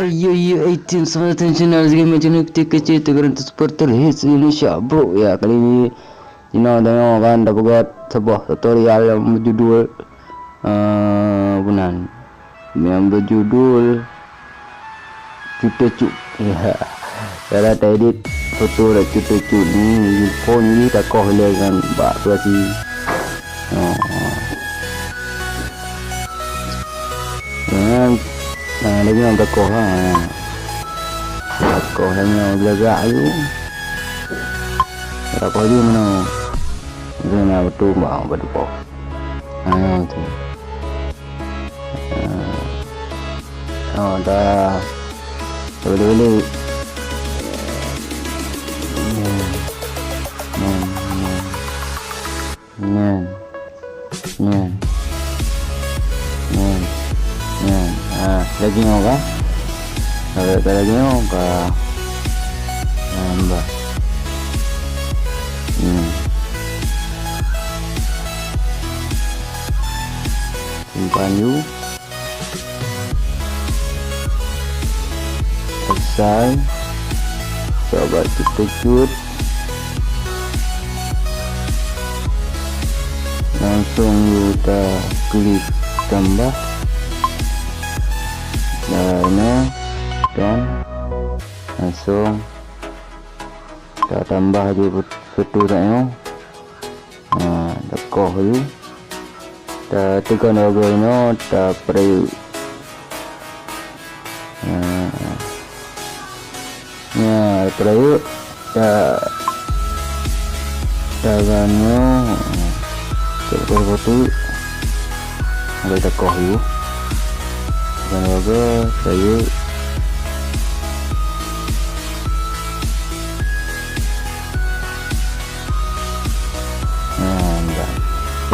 Yo 18 sama channel game channel kecil tegaran seperti hits Indonesia bro ya. Kali ini tengok kan dapat buat sebuah tutorial yang berjudul bukan yang berjudul cucu ya. Cara edit foto dah cucu ni phone ni tak kau kan bak versi lagi orang takoh takoh hanya belagak tu takoh dia mana dia nak betul bang betul tu dah boleh lagi ngoga lagi ngoga nambah simpan yuk selesai coba kita cut langsung kita klik tambah dan langsung kita tambah je foto tanya tekoh tu kita tekan logo ni kita perlu perlu kita tekannya kita foto ada tekoh tu dan logo saya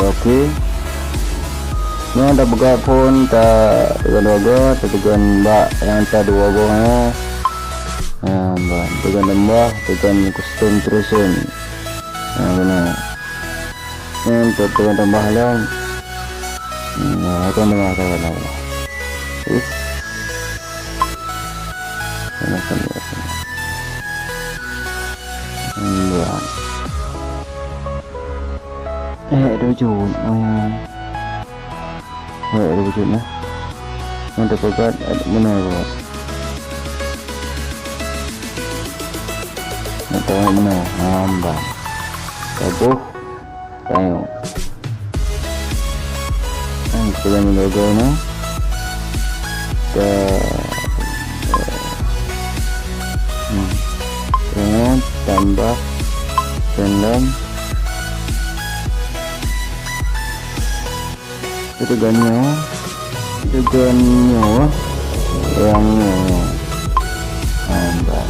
okey ni ada buka phone tak tekan logo tekan mbak yang tak dua logo mbak tekan tambah tekan custom version benar ni tekan tambah lah akan tambah lah ada wujud ada wujud lah yang terpegat ada mana buat nak tahu mana hamba tabuh tengok kita ambil logo ni tengok tambah dalam itu ganyo yang hamba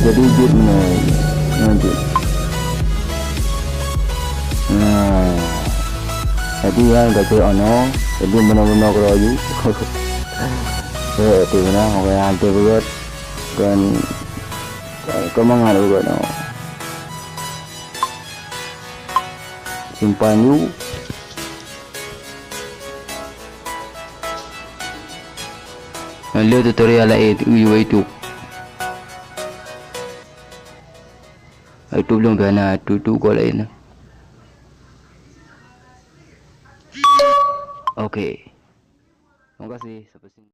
jadi jut lanjut jadi yang kata ono jadi benar-benar keroyu itu benar orang yang terbuat dan kemangan juga simpan yuk lihat tutorial lain YouTube belum pernah tu kau lain okey terima kasih sampai sini.